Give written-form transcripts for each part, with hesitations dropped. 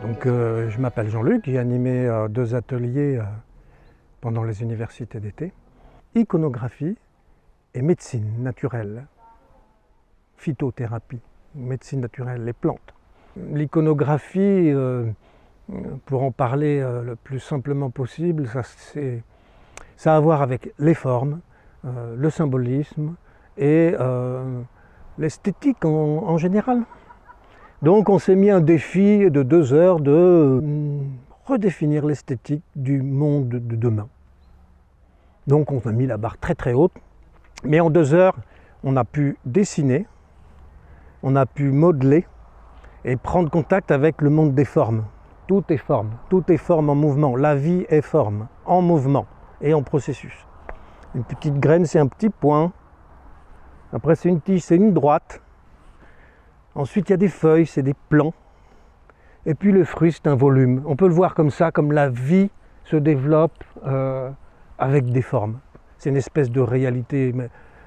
Donc, je m'appelle Jean-Luc, j'ai animé 2 ateliers pendant les universités d'été. Iconographie et médecine naturelle, phytothérapie, médecine naturelle, les plantes. L'iconographie, pour en parler le plus simplement possible, ça a à voir avec les formes, le symbolisme et l'esthétique en général. Donc on s'est mis un défi de 2 heures de redéfinir l'esthétique du monde de demain. Donc on a mis la barre très très haute, mais en 2 heures on a pu dessiner, on a pu modeler et prendre contact avec le monde des formes. Tout est forme en mouvement, la vie est forme, en mouvement et en processus. Une petite graine c'est un petit point, après c'est une tige, c'est une droite. Ensuite, il y a des feuilles, c'est des plants. Et puis le fruit, c'est un volume. On peut le voir comme ça, comme la vie se développe avec des formes. C'est une espèce de réalité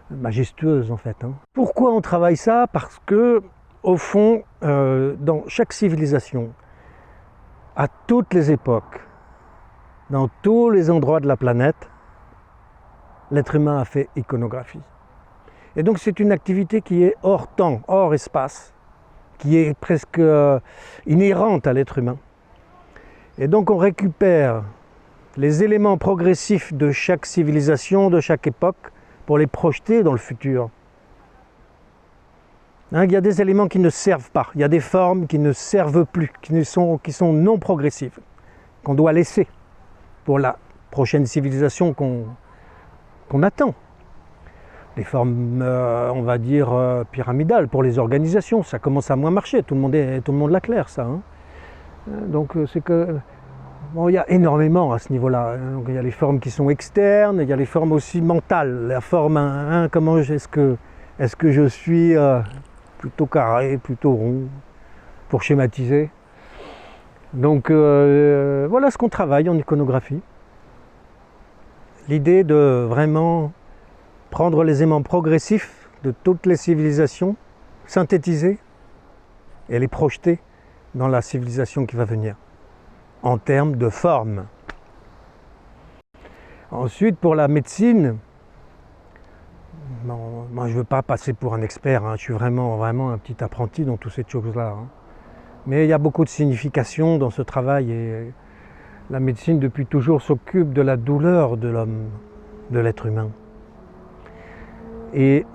majestueuse en fait. Pourquoi on travaille ça? Parce que, au fond, dans chaque civilisation, à toutes les époques, dans tous les endroits de la planète, l'être humain a fait iconographie. Et donc c'est une activité qui est hors temps, hors espace, qui est presque inhérente à l'être humain. Et donc on récupère les éléments progressifs de chaque civilisation, de chaque époque, pour les projeter dans le futur. Il y a des éléments qui ne servent pas, il y a des formes qui ne servent plus, qui sont non progressives, qu'on doit laisser pour la prochaine civilisation qu'on attend. Des formes, on va dire, pyramidales pour les organisations, ça commence à moins marcher, tout le monde l'a clair ça. Donc c'est que, bon, il y a énormément à ce niveau-là. Donc, il y a les formes qui sont externes, il y a les formes aussi mentales. La forme, comment est-ce que je suis plutôt carré, plutôt rond, pour schématiser. Donc voilà ce qu'on travaille en iconographie. L'idée de vraiment prendre les éléments progressifs de toutes les civilisations, synthétiser et les projeter dans la civilisation qui va venir, en termes de forme. Ensuite, pour la médecine, moi je ne veux pas passer pour un expert, je suis vraiment un petit apprenti dans toutes ces choses-là. Mais il y a beaucoup de significations dans ce travail et la médecine depuis toujours s'occupe de la douleur de l'homme, de l'être humain. Et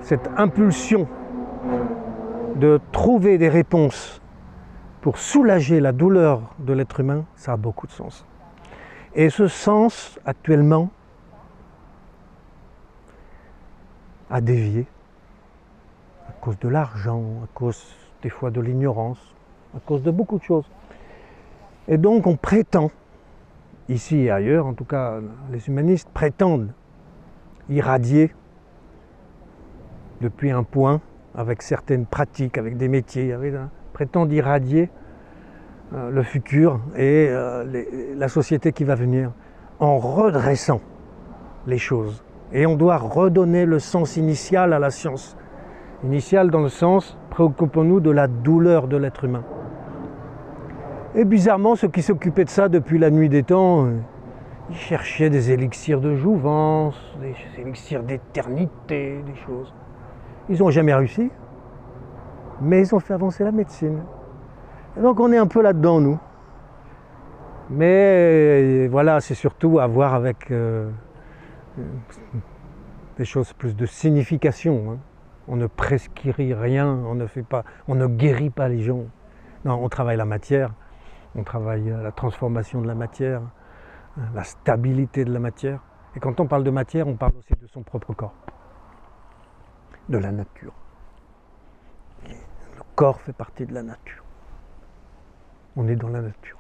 cette impulsion de trouver des réponses pour soulager la douleur de l'être humain, ça a beaucoup de sens. Et ce sens, actuellement, a dévié à cause de l'argent, à cause des fois de l'ignorance, à cause de beaucoup de choses. Et donc on prétend, ici et ailleurs, en tout cas les humanistes prétendent irradier depuis un point, avec certaines pratiques, avec des métiers, prétendent irradier le futur et la société qui va venir en redressant les choses. Et on doit redonner le sens initial à la science. Initial dans le sens, préoccupons-nous de la douleur de l'être humain. Et bizarrement, ceux qui s'occupaient de ça depuis la nuit des temps, ils cherchaient des élixirs de jouvence, des élixirs d'éternité, des choses. Ils n'ont jamais réussi, mais ils ont fait avancer la médecine. Et donc on est un peu là-dedans, nous. Mais voilà, c'est surtout à voir avec des choses plus de signification. On ne prescrit rien, on ne guérit pas les gens. Non, on travaille la matière, on travaille la transformation de la matière, la stabilité de la matière. Et quand on parle de matière, on parle aussi de son propre corps, de la nature. Et le corps fait partie de la nature. On est dans la nature.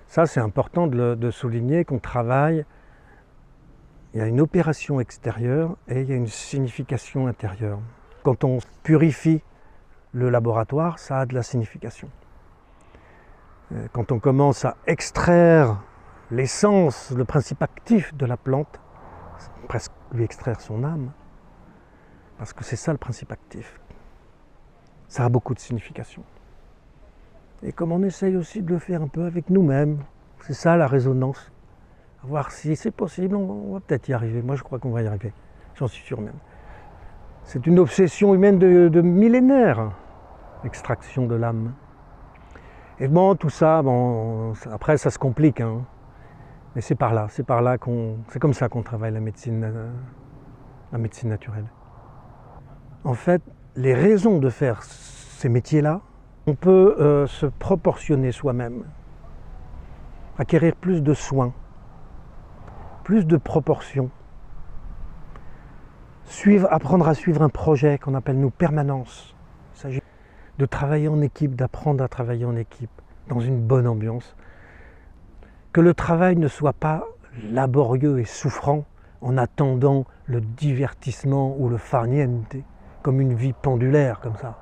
Ça, c'est important de souligner qu'on travaille. Il y a une opération extérieure et il y a une signification intérieure. Quand on purifie le laboratoire, ça a de la signification. Quand on commence à extraire l'essence, le principe actif de la plante, c'est presque lui extraire son âme, parce que c'est ça le principe actif. Ça a beaucoup de signification. et comme on essaye aussi de le faire un peu avec nous-mêmes. C'est ça la résonance. À voir si c'est possible, on va peut-être y arriver. Moi je crois qu'on va y arriver, j'en suis sûr même. C'est une obsession humaine de millénaires, l'extraction de l'âme. Et bon, tout ça, bon, après ça se complique, hein. Mais c'est par là c'est comme ça qu'on travaille la médecine naturelle. En fait, les raisons de faire ces métiers-là, on peut se proportionner soi-même, acquérir plus de soins, plus de proportions, apprendre à suivre un projet qu'on appelle nous permanence. Il s'agit de travailler en équipe, d'apprendre à travailler en équipe, dans une bonne ambiance. Que le travail ne soit pas laborieux et souffrant en attendant le divertissement ou le farniente, comme une vie pendulaire comme ça,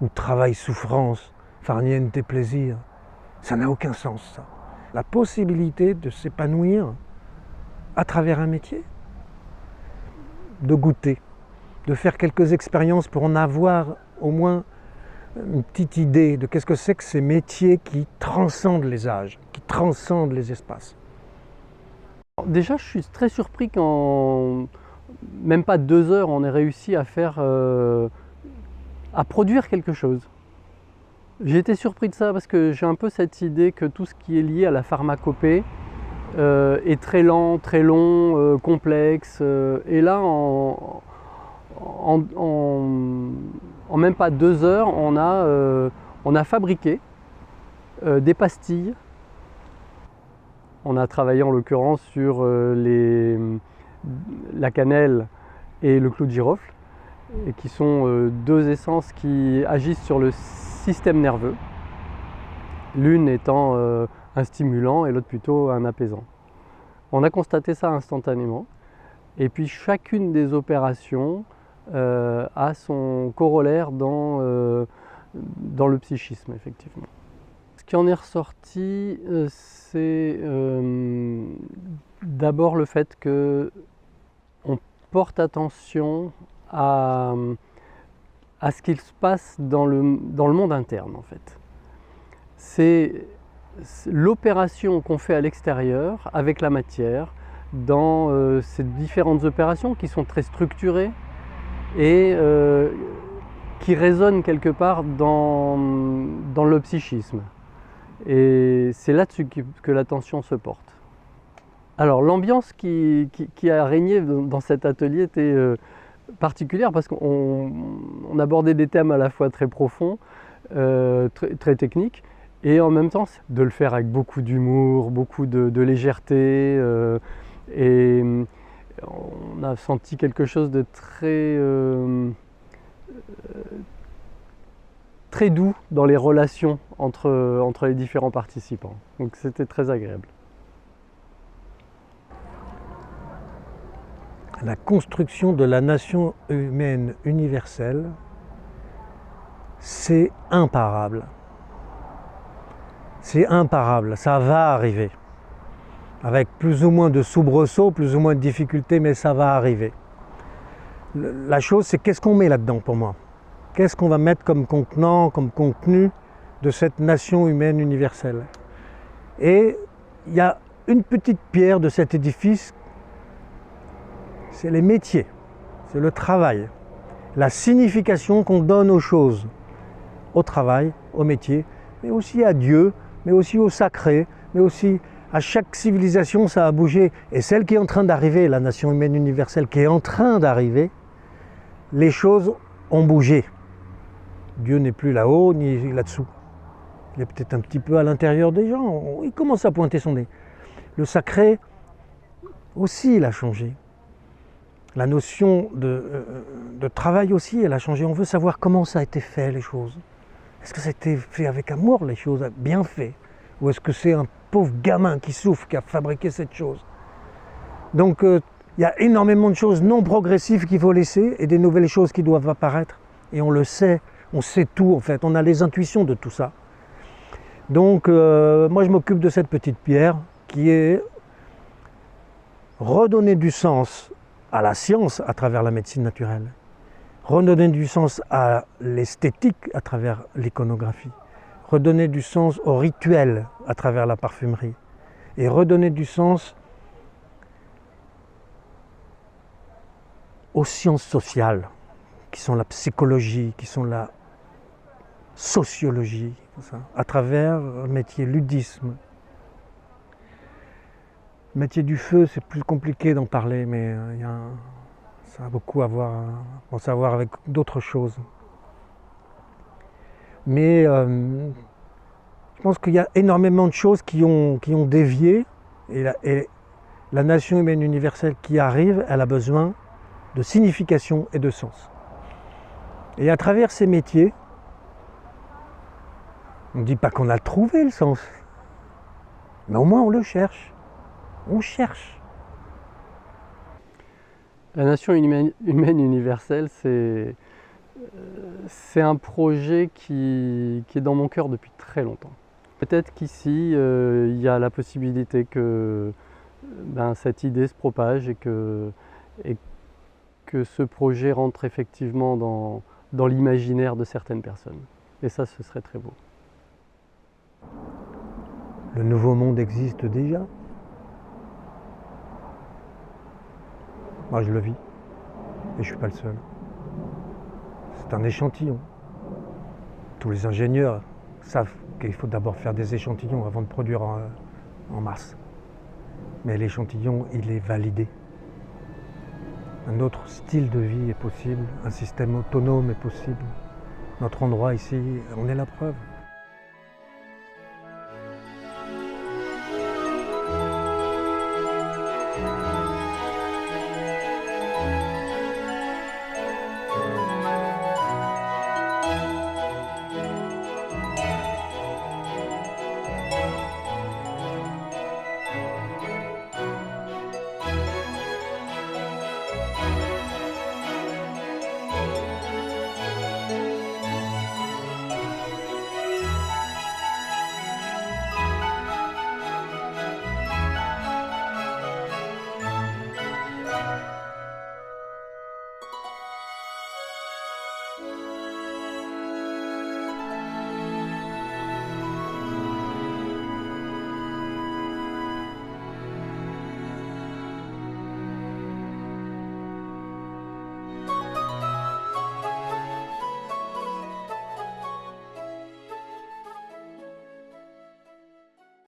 où travail, souffrance, farniente, plaisir. Ça n'a aucun sens, ça. La possibilité de s'épanouir à travers un métier, de goûter, de faire quelques expériences pour en avoir au moins une petite idée de qu'est-ce que c'est que ces métiers qui transcendent les âges, qui transcendent les espaces. Déjà, je suis très surpris qu'en même pas 2 heures, on ait réussi à produire quelque chose. J'ai été surpris de ça parce que j'ai un peu cette idée que tout ce qui est lié à la pharmacopée est très lent, très long, complexe. Et là, en même pas 2 heures, on a fabriqué des pastilles. On a travaillé en l'occurrence sur la cannelle et le clou de girofle, et qui sont 2 essences qui agissent sur le système nerveux, l'une étant un stimulant et l'autre plutôt un apaisant. On a constaté ça instantanément, et puis chacune des opérations a son corollaire dans le psychisme, effectivement. Ce qui en est ressorti, c'est d'abord le fait qu'on porte attention à ce qu'il se passe dans le monde interne, en fait. C'est l'opération qu'on fait à l'extérieur avec la matière, dans ces différentes opérations qui sont très structurées et qui résonnent quelque part dans le psychisme. Et c'est là-dessus que l'attention se porte. Alors l'ambiance qui a régné dans cet atelier était particulière parce qu'on abordait des thèmes à la fois très profonds, très techniques, et en même temps de le faire avec beaucoup d'humour, beaucoup de légèreté, et on a senti quelque chose de très doux dans les relations entre les différents participants. Donc c'était très agréable. La construction de la nation humaine universelle, c'est imparable. C'est imparable, ça va arriver. Avec plus ou moins de soubresauts, plus ou moins de difficultés, mais ça va arriver. La chose, c'est qu'est-ce qu'on met là-dedans pour moi? Qu'est-ce qu'on va mettre comme contenant, comme contenu de cette nation humaine universelle? Et il y a une petite pierre de cet édifice, c'est les métiers, c'est le travail, la signification qu'on donne aux choses, au travail, au métier, mais aussi à Dieu, mais aussi au sacré, mais aussi à chaque civilisation, ça a bougé. Et celle qui est en train d'arriver, la nation humaine universelle qui est en train d'arriver, les choses ont bougé. Dieu n'est plus là-haut ni là-dessous. Il est peut-être un petit peu à l'intérieur des gens. Il commence à pointer son nez. Le sacré aussi, il a changé. La notion de travail aussi, elle a changé. On veut savoir comment ça a été fait, les choses. Est-ce que ça a été fait avec amour, les choses, bien fait? Ou est-ce que c'est un pauvre gamin qui souffre, qui a fabriqué cette chose? Donc, il y a énormément de choses non progressives qu'il faut laisser et des nouvelles choses qui doivent apparaître. Et on le sait, on sait tout en fait, on a les intuitions de tout ça. Donc, moi je m'occupe de cette petite pierre qui est redonner du sens à la science à travers la médecine naturelle, redonner du sens à l'esthétique à travers l'iconographie, redonner du sens au rituel à travers la parfumerie et redonner du sens aux sciences sociales, qui sont la psychologie, qui sont la sociologie, à travers le métier ludisme. Le métier du feu, c'est plus compliqué d'en parler, mais ça a beaucoup à voir avec d'autres choses. Mais je pense qu'il y a énormément de choses qui ont dévié, et la nation humaine universelle qui arrive, elle a besoin de signification et de sens. Et à travers ces métiers, on ne dit pas qu'on a trouvé le sens, mais au moins on le cherche. On cherche. La nation humaine universelle, c'est un projet qui est dans mon cœur depuis très longtemps. Peut-être qu'ici, il y a la possibilité que cette idée se propage et que ce projet rentre effectivement dans l'imaginaire de certaines personnes. Et ça, ce serait très beau. Le nouveau monde existe déjà. Moi, je le vis. Et je ne suis pas le seul. C'est un échantillon. Tous les ingénieurs savent qu'il faut d'abord faire des échantillons avant de produire en masse. Mais l'échantillon, il est validé. Un autre style de vie est possible, un système autonome est possible. Notre endroit ici, on est la preuve.